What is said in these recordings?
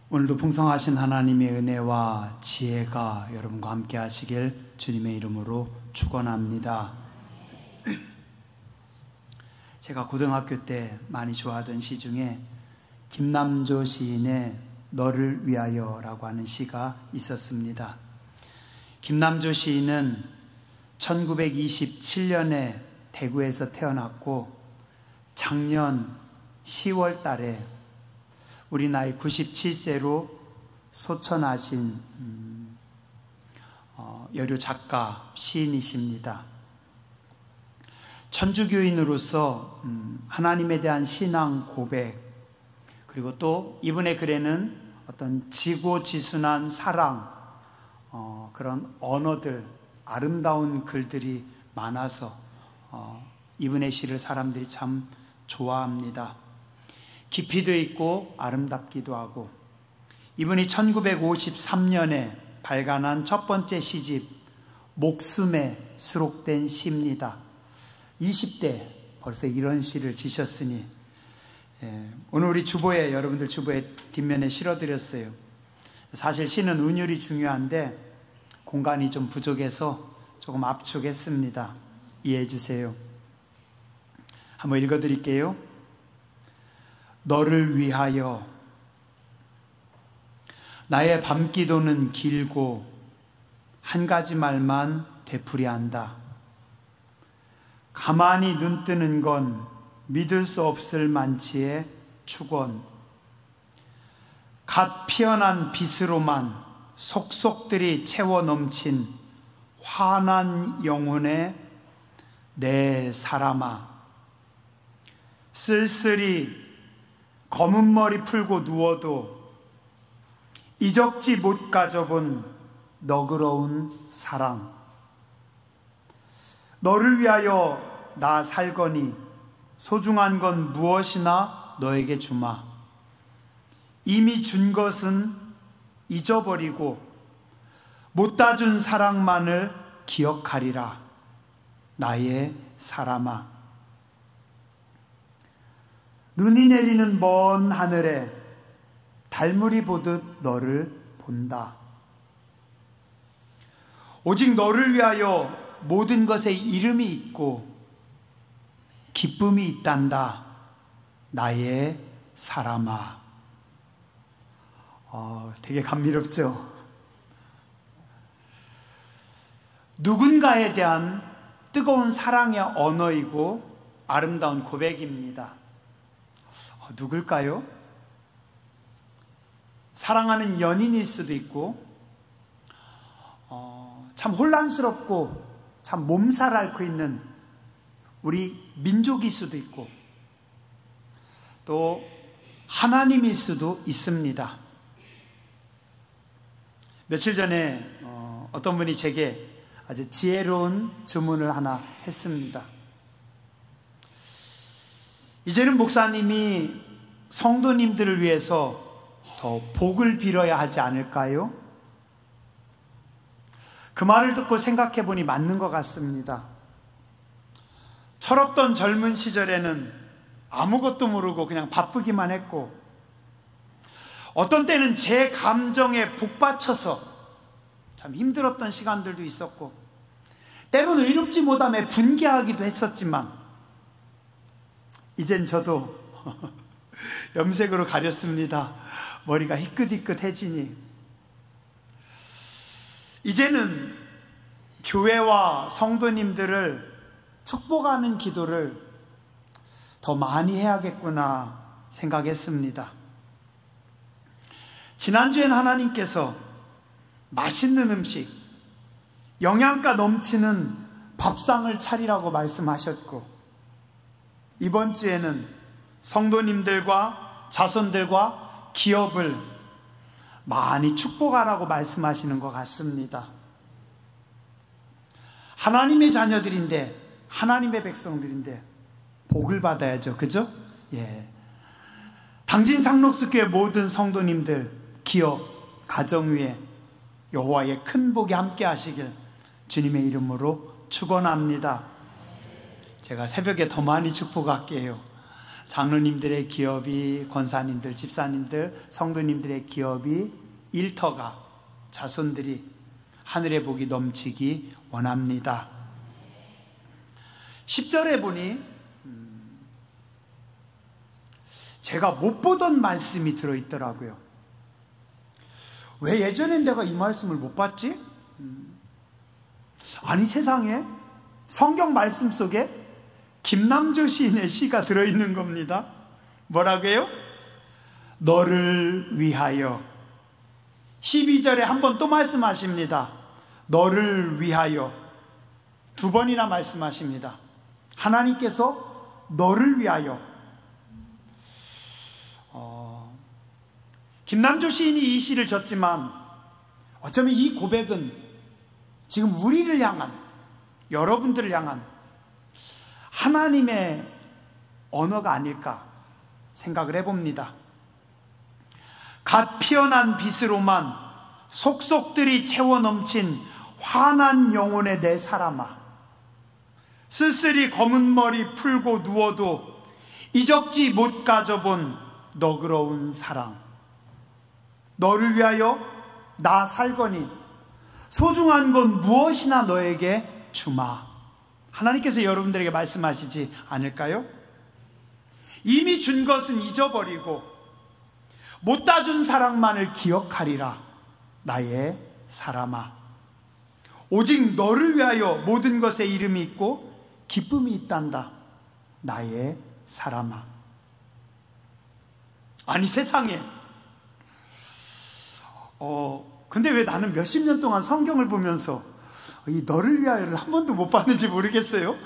오늘도 풍성하신 하나님의 은혜와 지혜가 여러분과 함께 하시길 주님의 이름으로 축원합니다. 제가 고등학교 때 많이 좋아하던 시 중에 김남조 시인의 너를 위하여라고 하는 시가 있었습니다. 김남조 시인은 1927년에 대구에서 태어났고 작년 10월 달에 우리 나이 97세로 소천하신 여류 작가, 시인이십니다. 천주교인으로서 하나님에 대한 신앙 고백, 그리고 또 이분의 글에는 어떤 지고지순한 사랑, 그런 언어들, 아름다운 글들이 많아서 이분의 시를 사람들이 참 좋아합니다. 깊이도 있고 아름답기도 하고, 이분이 1953년에 발간한 첫 번째 시집 목숨에 수록된 시입니다. 20대 벌써 이런 시를 지셨으니 오늘 우리 주보에, 여러분들 주보에 뒷면에 실어드렸어요. 사실 시는 운율이 중요한데 공간이 좀 부족해서 조금 압축했습니다. 이해해 주세요. 한번 읽어드릴게요. 너를 위하여. 나의 밤기도는 길고 한 가지 말만 되풀이한다. 가만히 눈 뜨는 건 믿을 수 없을 만치의 축원. 갓 피어난 빛으로만 속속들이 채워 넘친 환한 영혼의 내 사람아. 쓸쓸히 검은 머리 풀고 누워도 이적지 못 가져본 너그러운 사랑. 너를 위하여 나 살거니 소중한 건 무엇이나 너에게 주마. 이미 준 것은 잊어버리고 못다 준 사랑만을 기억하리라. 나의 사람아. 눈이 내리는 먼 하늘에 달물이 보듯 너를 본다. 오직 너를 위하여 모든 것에 이름이 있고 기쁨이 있단다. 나의 사람아. 되게 감미롭죠? 누군가에 대한 뜨거운 사랑의 언어이고 아름다운 고백입니다. 누굴까요? 사랑하는 연인일 수도 있고, 참 혼란스럽고 참 몸살 앓고 있는 우리 민족일 수도 있고, 또 하나님일 수도 있습니다. 며칠 전에 어떤 분이 제게 아주 지혜로운 주문을 하나 했습니다. 이제는 목사님이 성도님들을 위해서 더 복을 빌어야 하지 않을까요? 그 말을 듣고 생각해 보니 맞는 것 같습니다. 철없던 젊은 시절에는 아무것도 모르고 그냥 바쁘기만 했고, 어떤 때는 제 감정에 복받쳐서 참 힘들었던 시간들도 있었고, 때로는 의롭지 못함에 분개하기도 했었지만, 이젠 저도 염색으로 가렸습니다. 머리가 희끗희끗해지니 이제는 교회와 성도님들을 축복하는 기도를 더 많이 해야겠구나 생각했습니다. 지난주엔 하나님께서 맛있는 음식, 영양가 넘치는 밥상을 차리라고 말씀하셨고, 이번 주에는 성도님들과 자손들과 기업을 많이 축복하라고 말씀하시는 것 같습니다. 하나님의 자녀들인데, 하나님의 백성들인데 복을 받아야죠. 그죠? 예. 당진 상록수교회 모든 성도님들, 기업, 가정 위에 여호와의 큰 복이 함께 하시길 주님의 이름으로 축원합니다. 제가 새벽에 더 많이 축복할게요. 장로님들의 기업이, 권사님들, 집사님들, 성도님들의 기업이, 일터가, 자손들이 하늘의 복이 넘치기 원합니다. 10절에 보니 제가 못 보던 말씀이 들어있더라고요. 왜 예전엔 내가 이 말씀을 못 봤지? 아니, 세상에 성경 말씀 속에 김남조 시인의 시가 들어있는 겁니다. 뭐라고요? 너를 위하여. 12절에 한 번 또 말씀하십니다. 너를 위하여. 두 번이나 말씀하십니다. 하나님께서 너를 위하여. 김남조 시인이 이 시를 졌지만 어쩌면 이 고백은 지금 우리를 향한, 여러분들을 향한 하나님의 언어가 아닐까 생각을 해봅니다. 갓 피어난 빛으로만 속속들이 채워 넘친 환한 영혼의 내 사람아, 쓸쓸히 검은 머리 풀고 누워도 이적지 못 가져본 너그러운 사랑, 너를 위하여 나 살거니 소중한 건 무엇이나 너에게 주마. 하나님께서 여러분들에게 말씀하시지 않을까요? 이미 준 것은 잊어버리고 못다 준 사랑만을 기억하리라. 나의 사람아, 오직 너를 위하여 모든 것에 이름이 있고 기쁨이 있단다. 나의 사람아. 아니, 세상에 근데 왜 나는 몇십 년 동안 성경을 보면서 이 너를 위하여를 한 번도 못 봤는지 모르겠어요.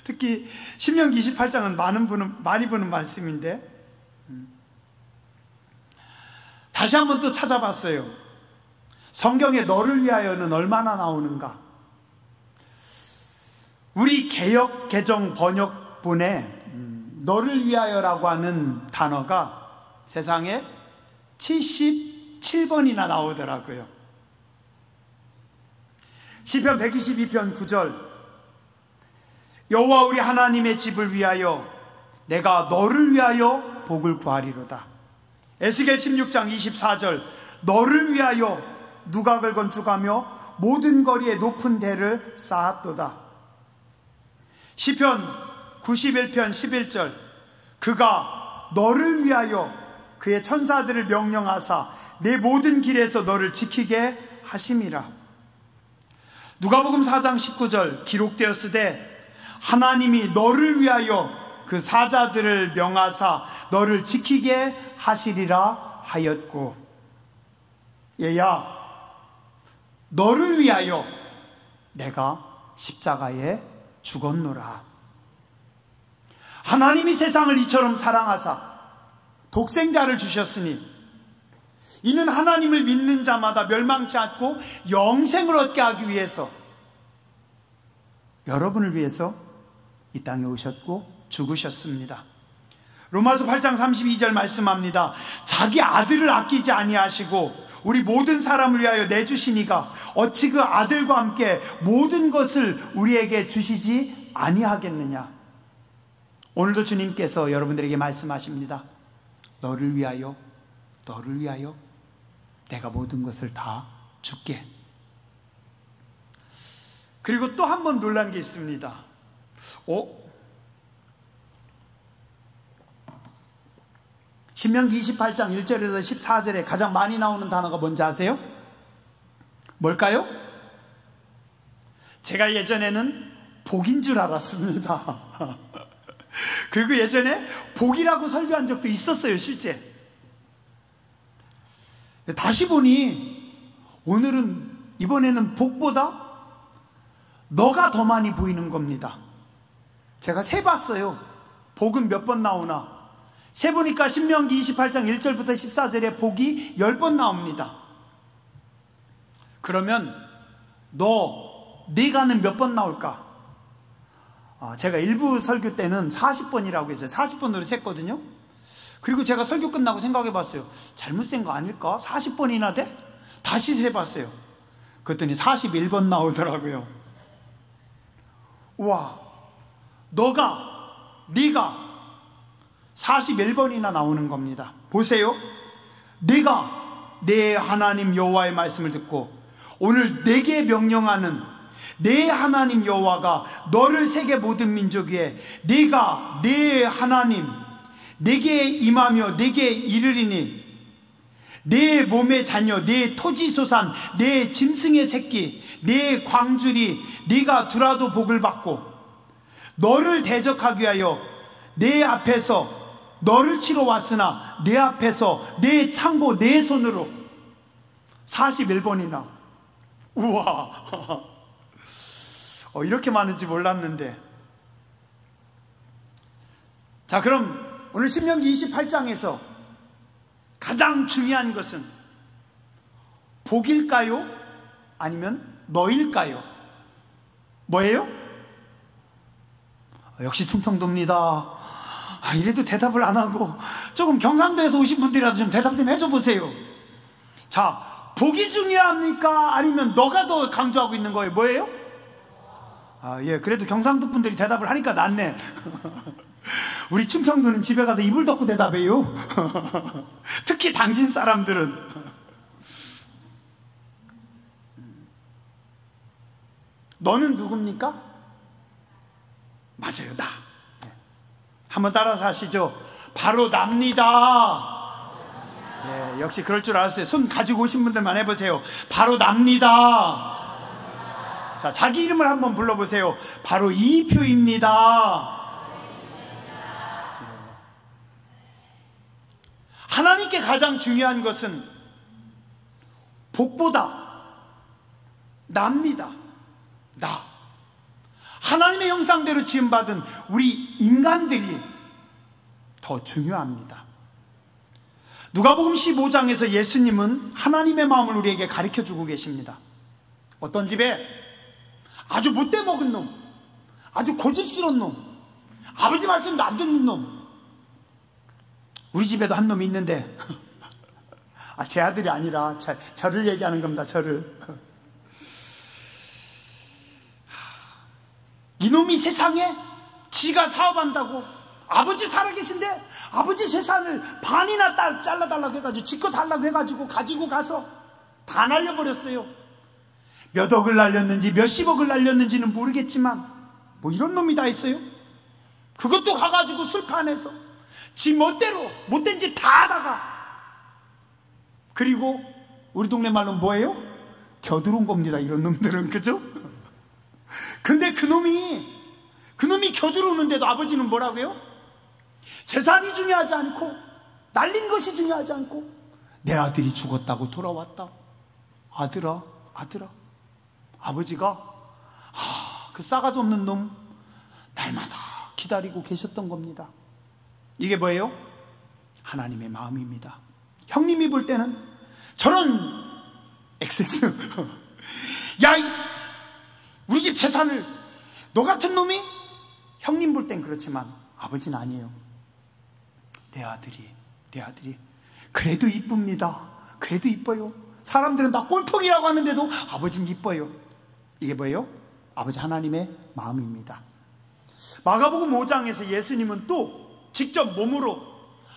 특히 신명기 28장은 많이 보는 말씀인데, 다시 한번 또 찾아봤어요. 성경에 너를 위하여는 얼마나 나오는가. 우리 개역 개정 번역본에 너를 위하여라고 하는 단어가 세상에 77번이나 나오더라고요. 시편 122편 9절, 여호와 우리 하나님의 집을 위하여 내가 너를 위하여 복을 구하리로다. 에스겔 16장 24절, 너를 위하여 누각을 건축하며 모든 거리에 높은 대를 쌓았도다. 시편 91편 11절, 그가 너를 위하여 그의 천사들을 명령하사 내 모든 길에서 너를 지키게 하심이라. 누가복음 4장 19절, 기록되었으되 하나님이 너를 위하여 그 사자들을 명하사 너를 지키게 하시리라 하였고, 얘야, 너를 위하여 내가 십자가에 죽었노라. 하나님이 세상을 이처럼 사랑하사 독생자를 주셨으니 이는 하나님을 믿는 자마다 멸망치 않고 영생을 얻게 하기 위해서, 여러분을 위해서 이 땅에 오셨고 죽으셨습니다. 로마서 8장 32절 말씀합니다. 자기 아들을 아끼지 아니하시고 우리 모든 사람을 위하여 내주시니가 어찌 그 아들과 함께 모든 것을 우리에게 주시지 아니하겠느냐. 오늘도 주님께서 여러분들에게 말씀하십니다. 너를 위하여, 너를 위하여 내가 모든 것을 다 줄게. 그리고 또 한 번 놀란 게 있습니다. 신명기 28장 1절에서 14절에 가장 많이 나오는 단어가 뭔지 아세요? 뭘까요? 제가 예전에는 복인 줄 알았습니다. 그리고 예전에 복이라고 설교한 적도 있었어요, 실제. 다시 보니 이번에는 복보다 너가 더 많이 보이는 겁니다. 제가 세봤어요. 복은 몇 번 나오나. 세보니까 신명기 28장 1절부터 14절에 복이 10번 나옵니다. 그러면 네가는 몇 번 나올까? 제가 일부 설교 때는 40번이라고 했어요. 40번으로 셌거든요. 그리고 제가 설교 끝나고 생각해 봤어요. 잘못 센 거 아닐까? 40번이나 돼? 다시 세봤어요. 그랬더니 41번 나오더라고요. 우와, 네가 41번이나 나오는 겁니다. 보세요. 내가 내 하나님 여호와의 말씀을 듣고 오늘 내게 명령하는 내 하나님 여호와가 너를 세계 모든 민족 위에 네가 내 하나님 내게 임하며 내게 이르리니 내 몸의 자녀 내 토지소산 내 짐승의 새끼 내 광줄이 네가 두라도 복을 받고 너를 대적하기 위하여 내 앞에서 너를 치러 왔으나 내 앞에서 내 창고 내 손으로 41번이나 우와 이렇게 많은지 몰랐는데. 자, 그럼 오늘 신명기 28장에서 가장 중요한 것은 복일까요? 아니면 너일까요? 뭐예요? 역시 충청도입니다. 이래도 대답을 안 하고 조금 경상도에서 오신 분들이라도 좀 대답 좀 해줘 보세요. 자, 복이 중요합니까? 아니면 너가 더 강조하고 있는 거예요? 뭐예요? 예, 그래도 경상도 분들이 대답을 하니까 낫네. 우리 충청도는 집에 가서 이불 덮고 대답해요. 특히 당진 사람들은. 너는 누굽니까? 맞아요, 나. 한번 따라서 하시죠. 바로 납니다. 예, 역시 그럴 줄 알았어요. 손 가지고 오신 분들만 해보세요. 바로 납니다. 자, 자기 이름을 한번 불러보세요. 바로 이표입니다. 하나님께 가장 중요한 것은 복보다 납니다. 나. 하나님의 형상대로 지음받은 우리 인간들이 더 중요합니다. 누가복음 15장에서 예수님은 하나님의 마음을 우리에게 가르쳐주고 계십니다. 어떤 집에 아주 못돼 먹은 놈, 아주 고집스러운 놈, 아버지 말씀도 안 듣는 놈. 우리 집에도 한 놈이 있는데 제 아들이 아니라 저를 얘기하는 겁니다. 저를. 이놈이 세상에 지가 사업한다고 아버지 살아계신데 아버지 재산을 반이나 잘라달라고 해가지고 지껏 달라고 해가지고 가지고 가서 다 날려버렸어요. 몇 억을 날렸는지 몇십억을 날렸는지는 모르겠지만 뭐 이런 놈이 다 있어요. 그것도 가가지고 술판에서 지 멋대로 못된 짓 다 하다가, 그리고 우리 동네 말로 뭐예요? 겨드러운 겁니다. 이런 놈들은. 그죠? 근데 그놈이 겨드러우는데도 아버지는 뭐라고요? 재산이 중요하지 않고 날린 것이 중요하지 않고 내 아들이 죽었다고 돌아왔다. 아들아 아버지가 그 싸가지 없는 놈 날마다 기다리고 계셨던 겁니다. 이게 뭐예요? 하나님의 마음입니다. 형님이 볼 때는 저런 엑세스 야, 우리 집 재산을 너 같은 놈이, 형님 볼 땐 그렇지만 아버지는 아니에요. 내 아들이 그래도 이쁩니다. 그래도 이뻐요. 사람들은 다 꼴통이라고 하는데도 아버지는 이뻐요. 이게 뭐예요? 아버지 하나님의 마음입니다. 마가복음 5장에서 예수님은 또 직접 몸으로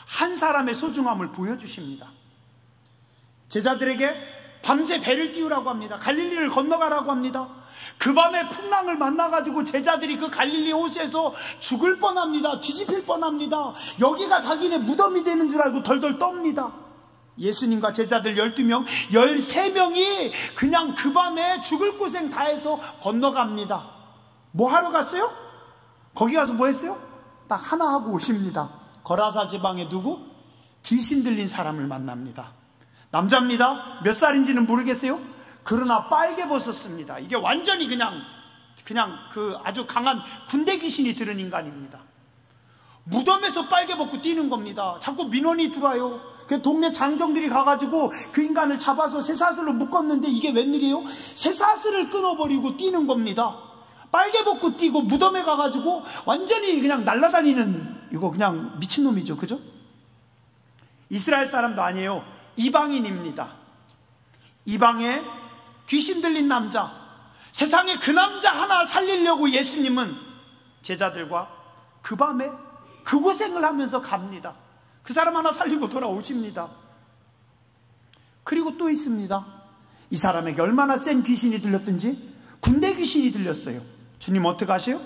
한 사람의 소중함을 보여주십니다. 제자들에게 밤새 배를 띄우라고 합니다. 갈릴리를 건너가라고 합니다. 그 밤에 풍랑을 만나가지고 제자들이 그 갈릴리 호수에서 죽을 뻔합니다. 뒤집힐 뻔합니다. 여기가 자기네 무덤이 되는 줄 알고 덜덜 떱니다. 예수님과 제자들 12명, 13명이 그냥 그 밤에 죽을 고생 다 해서 건너갑니다. 뭐 하러 갔어요? 거기 가서 뭐 했어요? 딱 하나 하고 오십니다. 거라사 지방에 누구? 귀신 들린 사람을 만납니다. 남자입니다. 몇 살인지는 모르겠어요. 그러나 빨개 벗었습니다. 이게 완전히 그냥 그 아주 강한 군대 귀신이 들은 인간입니다. 무덤에서 빨개 벗고 뛰는 겁니다. 자꾸 민원이 들어와요. 그 동네 장정들이 가가지고 그 인간을 잡아서 쇠사슬로 묶었는데 이게 웬일이에요? 쇠사슬을 끊어버리고 뛰는 겁니다. 빨개 벗고 뛰고 무덤에 가가지고 완전히 그냥 날아다니는, 이거 그냥 미친놈이죠. 그죠? 이스라엘 사람도 아니에요. 이방인입니다. 이방에 귀신 들린 남자, 세상에 그 남자 하나 살리려고 예수님은 제자들과 그 밤에 그 고생을 하면서 갑니다. 그 사람 하나 살리고 돌아오십니다. 그리고 또 있습니다. 이 사람에게 얼마나 센 귀신이 들렸든지 군대 귀신이 들렸어요. 주님 어떻게 하세요?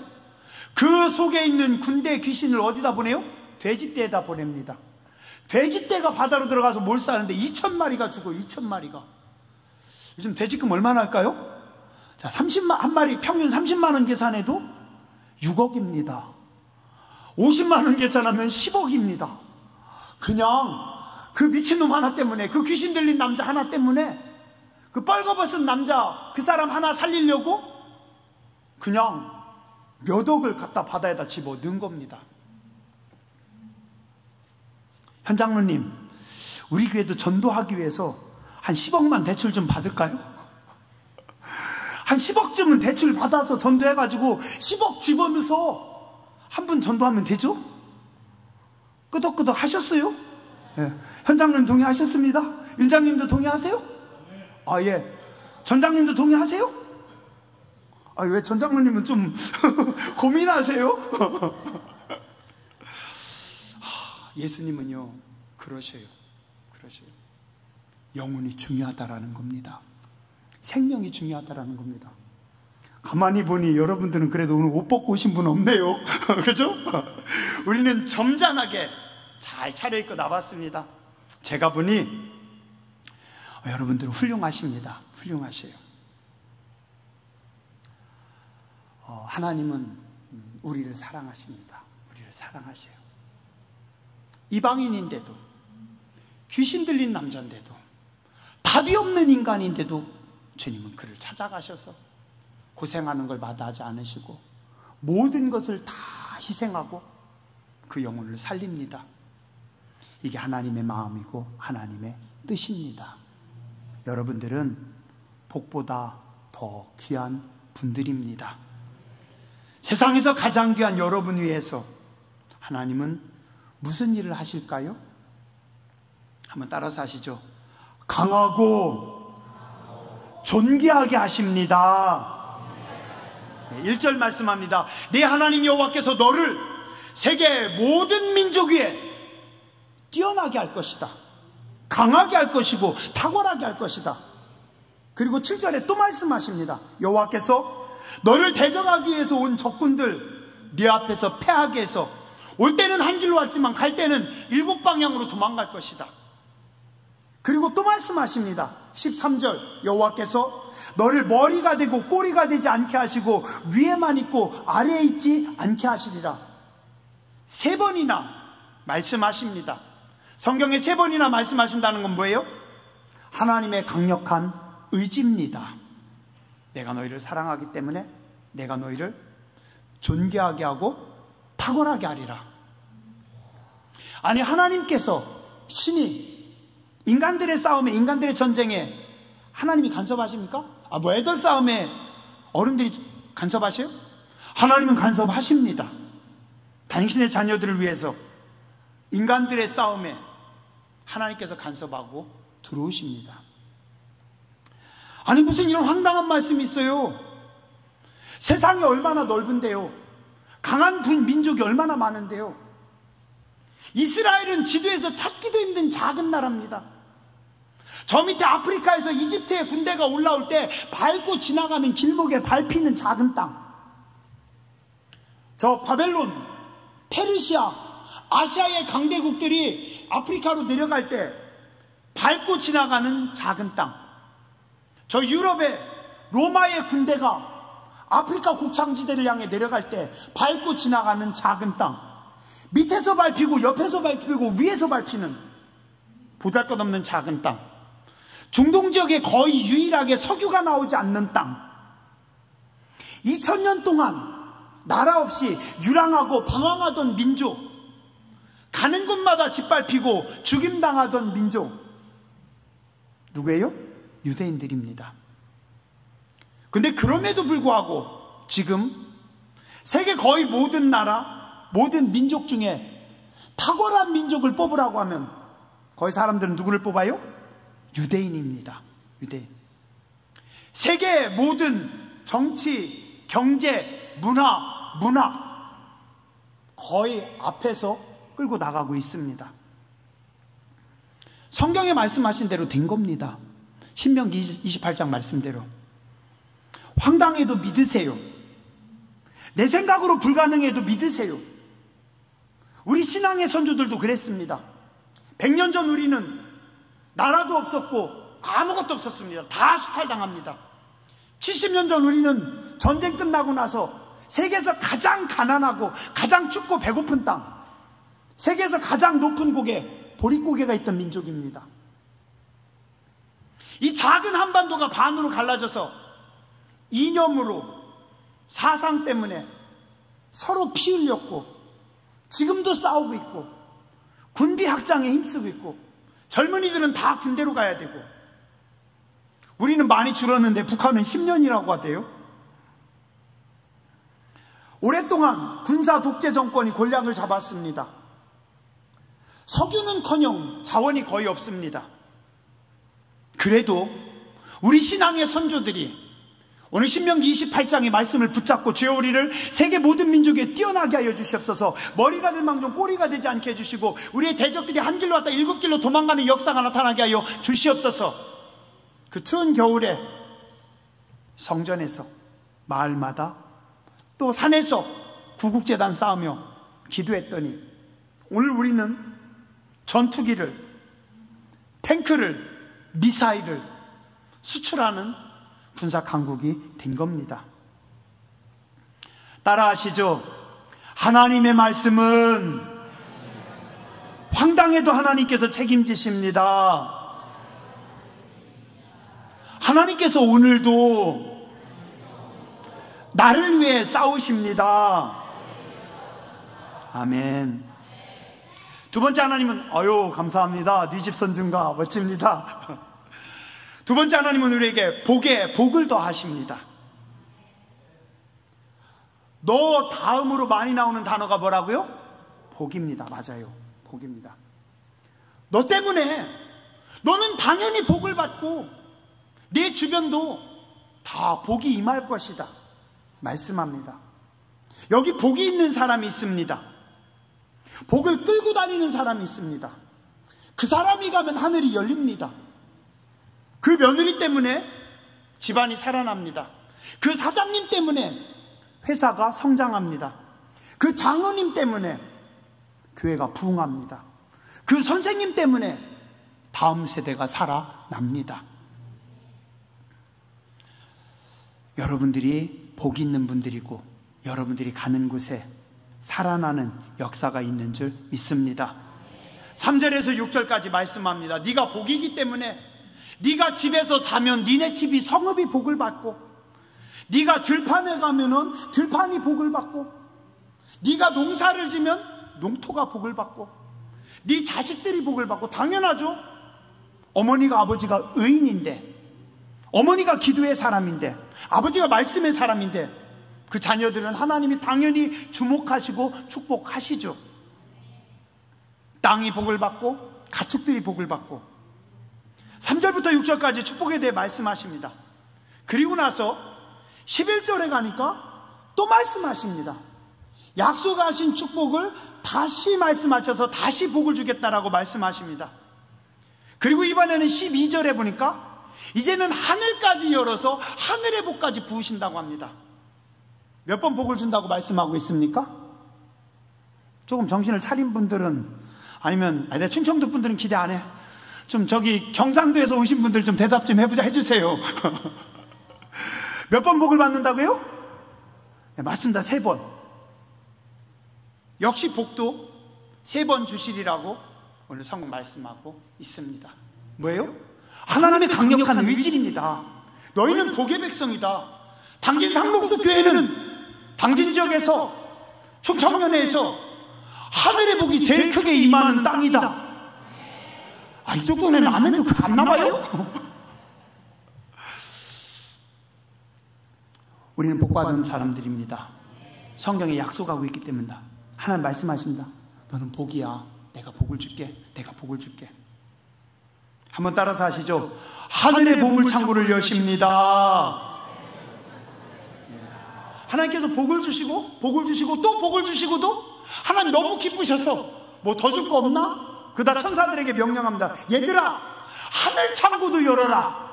그 속에 있는 군대 귀신을 어디다 보내요? 돼지떼에다 보냅니다. 돼지떼가 바다로 들어가서 뭘 싸는데 2,000마리가 죽어요. 2,000마리가. 요즘 돼지금 얼마나 할까요? 자, 한 마리 평균 30만 원 계산해도 6억입니다. 50만 원 계산하면 10억입니다. 그냥 그 미친놈 하나 때문에, 그 귀신 들린 남자 하나 때문에, 그 빨가벗은 남자 그 사람 하나 살리려고 그냥 몇 억을 갖다 바다에다 집어 넣은 겁니다. 현장로님, 우리 교회도 전도하기 위해서 한 10억만 대출 좀 받을까요? 한 10억쯤은 대출 받아서 전도해가지고 10억 집어넣어서 한 분 전도하면 되죠? 끄덕끄덕 하셨어요? 예. 현장님 동의하셨습니다? 윤장님도 동의하세요? 아, 예. 전장님도 동의하세요? 아, 왜 전장님은 좀 고민하세요? 예수님은요, 그러셔요. 영혼이 중요하다라는 겁니다. 생명이 중요하다라는 겁니다. 가만히 보니 여러분들은 그래도 오늘 옷 벗고 오신 분 없네요. 그죠? 우리는 점잖하게 잘 차려입고 나왔습니다. 제가 보니 여러분들은 훌륭하십니다. 훌륭하세요. 하나님은 우리를 사랑하십니다. 우리를 사랑하세요. 이방인인데도, 귀신 들린 남자인데도, 답이 없는 인간인데도 주님은 그를 찾아가셔서 고생하는 걸 마다하지 않으시고 모든 것을 다 희생하고 그 영혼을 살립니다. 이게 하나님의 마음이고 하나님의 뜻입니다. 여러분들은 복보다 더 귀한 분들입니다. 세상에서 가장 귀한 여러분 위해서 하나님은 무슨 일을 하실까요? 한번 따라서 하시죠. 강하고 존귀하게 하십니다. 1절 말씀합니다. 내 하나님 여호와께서 너를 세계 모든 민족 위에 뛰어나게 할 것이다. 강하게 할 것이고 탁월하게 할 것이다. 그리고 7절에 또 말씀하십니다. 여호와께서 너를 대적하기 위해서 온 적군들 네 앞에서 패하게 해서 올 때는 한 길로 왔지만 갈 때는 7방향으로 도망갈 것이다. 그리고 또 말씀하십니다. 13절 여호와께서 너를 머리가 되고 꼬리가 되지 않게 하시고 위에만 있고 아래에 있지 않게 하시리라. 3번이나 말씀하십니다. 성경에 3번이나 말씀하신다는 건 뭐예요? 하나님의 강력한 의지입니다. 내가 너희를 사랑하기 때문에 내가 너희를 존귀하게 하고 탁월하게 하리라. 아니, 하나님께서, 신이 인간들의 싸움에, 인간들의 전쟁에 하나님이 간섭하십니까? 애들 싸움에 어른들이 간섭하세요? 하나님은 간섭하십니다. 당신의 자녀들을 위해서 인간들의 싸움에 하나님께서 간섭하고 들어오십니다. 아니, 무슨 이런 황당한 말씀이 있어요? 세상이 얼마나 넓은데요. 강한 민족이 얼마나 많은데요. 이스라엘은 지도에서 찾기도 힘든 작은 나라입니다. 저 밑에 아프리카에서 이집트의 군대가 올라올 때 밟고 지나가는 길목에 밟히는 작은 땅. 저 바벨론, 페르시아, 아시아의 강대국들이 아프리카로 내려갈 때 밟고 지나가는 작은 땅. 저 유럽의 로마의 군대가 아프리카 곡창지대를 향해 내려갈 때 밟고 지나가는 작은 땅. 밑에서 밟히고 옆에서 밟히고 위에서 밟히는 보잘것없는 작은 땅. 중동 지역에 거의 유일하게 석유가 나오지 않는 땅. 2000년 동안 나라 없이 유랑하고 방황하던 민족. 가는 곳마다 짓밟히고 죽임당하던 민족. 누구예요? 유대인들입니다. 근데 그럼에도 불구하고 지금 세계 거의 모든 나라, 모든 민족 중에 탁월한 민족을 뽑으라고 하면 거의 사람들은 누구를 뽑아요? 유대인입니다. 유대인. 세계 모든 정치, 경제, 문화, 문학, 거의 앞에서 끌고 나가고 있습니다. 성경에 말씀하신 대로 된 겁니다. 신명기 28장 말씀대로. 황당해도 믿으세요. 내 생각으로 불가능해도 믿으세요. 우리 신앙의 선조들도 그랬습니다. 100년 전 우리는 나라도 없었고 아무것도 없었습니다. 다 수탈당합니다. 70년 전 우리는 전쟁 끝나고 나서 세계에서 가장 가난하고 가장 춥고 배고픈 땅, 세계에서 가장 높은 고개, 보릿고개가 있던 민족입니다. 이 작은 한반도가 반으로 갈라져서 이념으로, 사상 때문에 서로 피 흘렸고 지금도 싸우고 있고 군비 확장에 힘쓰고 있고 젊은이들은 다 군대로 가야 되고 우리는 많이 줄었는데 북한은 10년이라고 하대요. 오랫동안 군사 독재 정권이 권력을 잡았습니다. 석유는커녕 자원이 거의 없습니다. 그래도 우리 신앙의 선조들이 오늘 신명기 28장의 말씀을 붙잡고 주여 우리를 세계 모든 민족에 뛰어나게 하여 주시옵소서. 머리가 될 망정 꼬리가 되지 않게 해주시고 우리의 대적들이 한 길로 왔다 7길로 도망가는 역사가 나타나게 하여 주시옵소서. 그 추운 겨울에 성전에서, 마을마다, 또 산에서 구국재단 쌓으며 기도했더니 오늘 우리는 전투기를, 탱크를, 미사일을 수출하는 군사 강국이 된 겁니다. 따라하시죠. 하나님의 말씀은 황당해도 하나님께서 책임지십니다. 하나님께서 오늘도 나를 위해 싸우십니다. 아멘. 두 번째 하나님은 아유 감사합니다. 네 집 선증가 멋집니다. 두 번째 하나님은 우리에게 복을 더하십니다. 너 다음으로 많이 나오는 단어가 뭐라고요? 복입니다. 맞아요. 복입니다. 너 때문에 너는 당연히 복을 받고 네 주변도 다 복이 임할 것이다 말씀합니다. 여기 복이 있는 사람이 있습니다. 복을 끌고 다니는 사람이 있습니다. 그 사람이 가면 하늘이 열립니다. 그 며느리 때문에 집안이 살아납니다. 그 사장님 때문에 회사가 성장합니다. 그 장로님 때문에 교회가 부흥합니다. 그 선생님 때문에 다음 세대가 살아납니다. 여러분들이 복 있는 분들이고 여러분들이 가는 곳에 살아나는 역사가 있는 줄 믿습니다. 3절에서 6절까지 말씀합니다. 네가 복이기 때문에 네가 집에서 자면 니네 집이 성읍이 복을 받고 네가 들판에 가면은 들판이 복을 받고 네가 농사를 지면 농토가 복을 받고 네 자식들이 복을 받고 당연하죠. 어머니가 아버지가 의인인데 어머니가 기도의 사람인데 아버지가 말씀의 사람인데 그 자녀들은 하나님이 당연히 주목하시고 축복하시죠. 땅이 복을 받고 가축들이 복을 받고 3절부터 6절까지 축복에 대해 말씀하십니다. 그리고 나서 11절에 가니까 또 말씀하십니다. 약속하신 축복을 다시 말씀하셔서 다시 복을 주겠다라고 말씀하십니다. 그리고 이번에는 12절에 보니까 이제는 하늘까지 열어서 하늘의 복까지 부으신다고 합니다. 몇 번 복을 준다고 말씀하고 있습니까? 조금 정신을 차린 분들은 아니면 충청도 분들은 기대 안 해. 좀 저기 경상도에서 오신 분들 좀 대답 좀 해주세요. 몇 번 복을 받는다고요? 네, 맞습니다. 3번. 역시 복도 3번 주시리라고 오늘 성경 말씀하고 있습니다. 뭐예요? 하나님의 강력한 의지입니다. 너희는 복의 백성이다. 당진 상록수 교회는 당진 지역에서 충청면에서 하늘의 복이 제일 크게 임하는 땅이다. 이쪽 동네는 아멘도 안 나와요? 우리는 복받은 사람들입니다. 성경에 약속하고 있기 때문에 하나님 말씀하십니다. 너는 복이야. 내가 복을 줄게. 내가 복을 줄게. 한번 따라서 하시죠. 하늘의 보물 창고를 여십니다. 하나님께서 복을 주시고 또 복을 주시고도 하나님 너무 기쁘셔서 뭐 더 줄 거 없나? 그다 천사들에게 명령합니다. 얘들아, 하늘 창고도 열어라.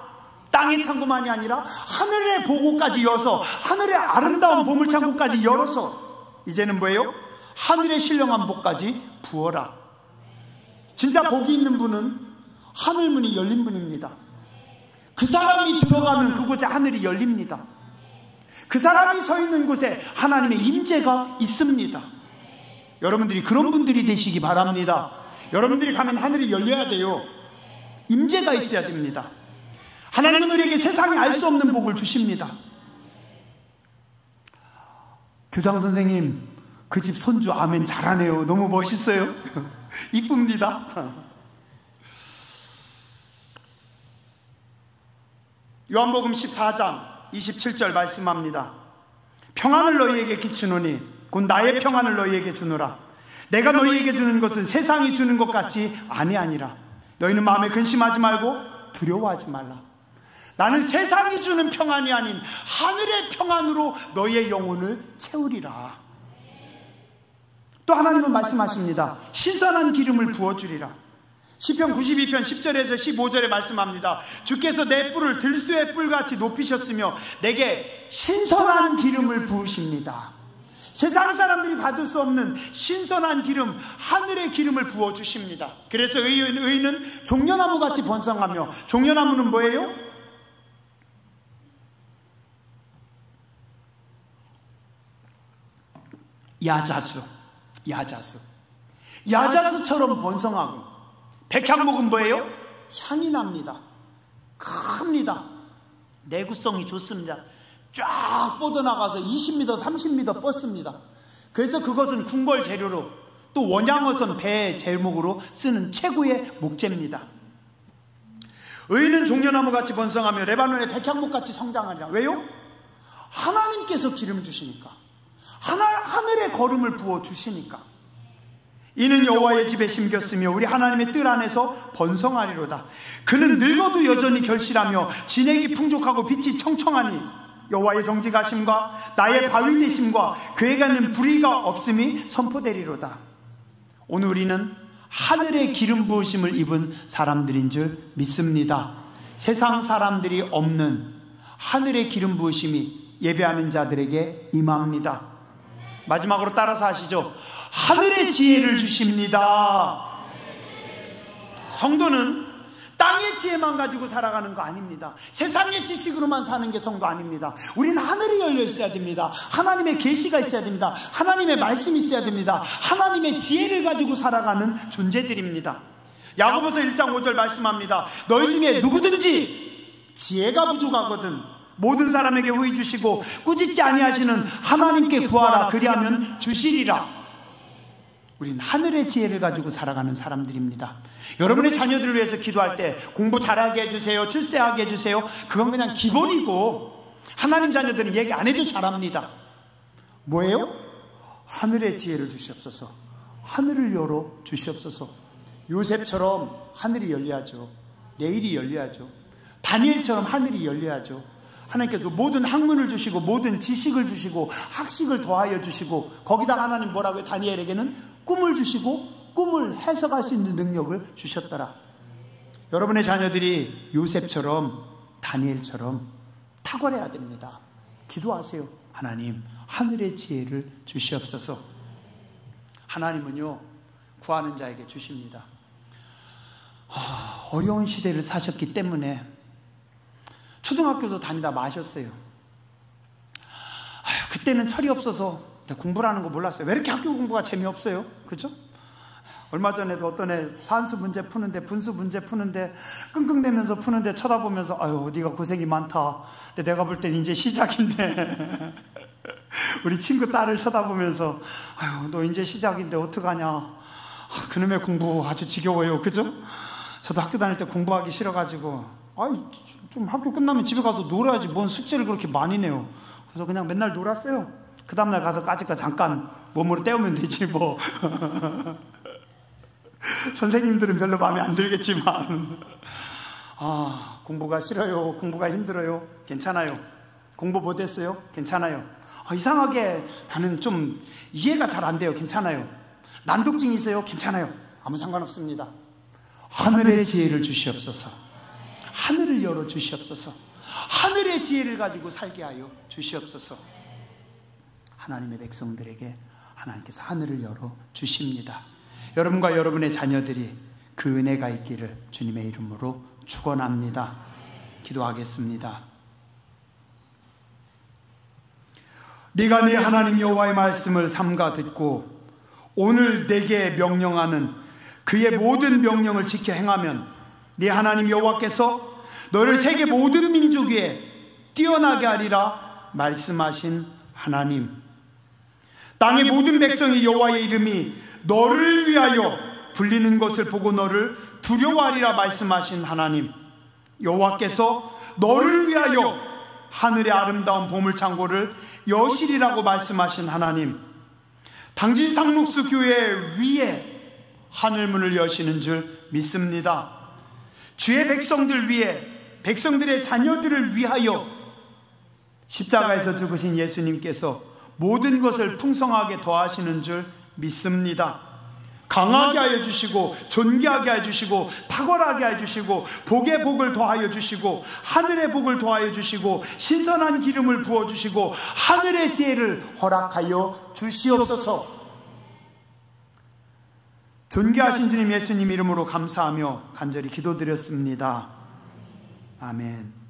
땅의 창고만이 아니라 하늘의 보고까지 열어서, 하늘의 아름다운 보물 창고까지 열어서 이제는 뭐예요? 하늘의 신령한 복까지 부어라. 진짜 복이 있는 분은 하늘문이 열린 분입니다. 그 사람이 들어가면 그곳에 하늘이 열립니다. 그 사람이 서 있는 곳에 하나님의 임재가 있습니다. 여러분들이 그런 분들이 되시기 바랍니다. 여러분들이 가면 하늘이 열려야 돼요. 임재가 있어야 됩니다. 하나님은 우리에게 세상이 알 수 없는 복을 주십니다. 교장 선생님, 그 집 손주 아멘 잘하네요. 너무 멋있어요. 이쁩니다. 요한복음 14장 27절 말씀합니다. 평안을 너희에게 끼치노니 곧 나의 평안을 너희에게 주노라. 내가 너희에게 주는 것은 세상이 주는 것 같이 아니하니라. 너희는 마음에 근심하지 말고 두려워하지 말라. 나는 세상이 주는 평안이 아닌 하늘의 평안으로 너희의 영혼을 채우리라. 또 하나님은 말씀하십니다. 신선한 기름을 부어주리라. 시편 92편 10절에서 15절에 말씀합니다. 주께서 내 뿔을 들소의 뿔같이 높이셨으며 내게 신선한 기름을 부으십니다. 세상 사람들이 받을 수 없는 신선한 기름, 하늘의 기름을 부어주십니다. 그래서 의인은 종려나무같이 번성하며, 종려나무는 뭐예요? 야자수처럼 번성하고, 백향목은 뭐예요? 향이 납니다. 큽니다. 내구성이 좋습니다. 쫙 뻗어나가서 20m, 30m 뻗습니다. 그래서 그것은 궁궐 재료로, 또 원양어선 배 제목으로 쓰는 최고의 목재입니다. 의인은 종려나무같이 번성하며 레바논의 백향목같이 성장하리라. 왜요? 하나님께서 기름 주시니까, 하늘의 거름을 부어주시니까. 이는 여호와의 집에 심겼으며 우리 하나님의 뜰 안에서 번성하리로다. 그는 늙어도 여전히 결실하며 진액이 풍족하고 빛이 청청하니 여호와의 정직하심과 나의 바위 되심과 그에게는 불의가 없음이 선포되리로다. 오늘 우리는 하늘의 기름 부으심을 입은 사람들인 줄 믿습니다. 세상 사람들이 없는 하늘의 기름 부으심이 예배하는 자들에게 임합니다. 마지막으로 따라서 하시죠. 하늘의 지혜를 주십니다. 성도는 땅의 지혜만 가지고 살아가는 거 아닙니다. 세상의 지식으로만 사는 게 성도 아닙니다. 우리는 하늘이 열려 있어야 됩니다. 하나님의 계시가 있어야 됩니다. 하나님의 말씀이 있어야 됩니다. 하나님의 지혜를 가지고 살아가는 존재들입니다. 야고보서 1장 5절 말씀합니다. 너희 중에 누구든지 지혜가 부족하거든 모든 사람에게 후히 주시고 꾸짖지 아니하시는 하나님께 구하라. 그리하면 주시리라. 우리는 하늘의 지혜를 가지고 살아가는 사람들입니다. 여러분의 자녀들을 위해서 기도할 때 공부 잘하게 해주세요, 출세하게 해주세요, 그건 그냥 기본이고, 하나님 자녀들은 얘기 안 해도 잘합니다. 뭐예요? 하늘의 지혜를 주시옵소서. 하늘을 열어 주시옵소서. 요셉처럼 하늘이 열려야죠. 내일이 열려야죠. 다니엘처럼 하늘이 열려야죠. 하나님께서 모든 학문을 주시고 모든 지식을 주시고 학식을 더하여 주시고, 거기다가 하나님 뭐라고요? 다니엘에게는 꿈을 주시고 꿈을 해석할 수 있는 능력을 주셨더라. 여러분의 자녀들이 요셉처럼 다니엘처럼 탁월해야 됩니다. 기도하세요. 하나님, 하늘의 지혜를 주시옵소서. 하나님은요, 구하는 자에게 주십니다. 어려운 시대를 사셨기 때문에 초등학교도 다니다 마셨어요. 그때는 철이 없어서 공부라는 거 몰랐어요. 왜 이렇게 학교 공부가 재미없어요? 그죠? 얼마 전에도 어떤 애 산수 문제 푸는데, 분수 문제 푸는데 끙끙대면서 푸는데 쳐다보면서 아유, 네가 고생이 많다. 근데 내가 볼 땐 이제 시작인데 우리 친구 딸을 쳐다보면서 아유, 너 이제 시작인데 어떡하냐. 그놈의 공부 아주 지겨워요. 그죠? 저도 학교 다닐 때 공부하기 싫어가지고 좀 학교 끝나면 집에 가서 놀아야지 뭔 숙제를 그렇게 많이 내요. 그래서 그냥 맨날 놀았어요. 그 다음날 가서 까짓거 잠깐 몸으로 때우면 되지 뭐. 선생님들은 별로 마음에 안 들겠지만 공부가 싫어요, 공부가 힘들어요, 괜찮아요. 공부 못했어요, 괜찮아요. 이상하게 나는 좀 이해가 잘 안 돼요. 괜찮아요. 난독증이 있어요. 괜찮아요. 아무 상관없습니다. 하늘의 지혜를 주시옵소서. 하늘을 열어 주시옵소서. 하늘의 지혜를 가지고 살게 하여 주시옵소서. 하나님의 백성들에게 하나님께서 하늘을 열어 주십니다. 여러분과 여러분의 자녀들이 그 은혜가 있기를 주님의 이름으로 축원합니다. 기도하겠습니다. 네가 네 하나님 여호와의 말씀을 삼가 듣고 오늘 내게 명령하는 그의 모든 명령을 지켜 행하면 네 하나님 여호와께서 너를 세계 모든 민족 위에 뛰어나게 하리라 말씀하신 하나님, 땅의 모든 백성이 여호와의 이름이 너를 위하여 불리는 것을 보고 너를 두려워하리라 말씀하신 하나님, 여호와께서 너를 위하여 하늘의 아름다운 보물창고를 여시리라고 말씀하신 하나님, 당진 상록수 교회 위에 하늘문을 여시는 줄 믿습니다. 주의 백성들 위해, 백성들의 자녀들을 위하여 십자가에서 죽으신 예수님께서 모든 것을 풍성하게 더하시는 줄 믿습니다. 강하게 하여 주시고 존귀하게 하여 주시고 탁월하게 하여 주시고 복의 복을 더하여 주시고 하늘의 복을 더하여 주시고 신선한 기름을 부어주시고 하늘의 지혜를 허락하여 주시옵소서. 존귀하신 주님 예수님 이름으로 감사하며 간절히 기도드렸습니다. 아멘.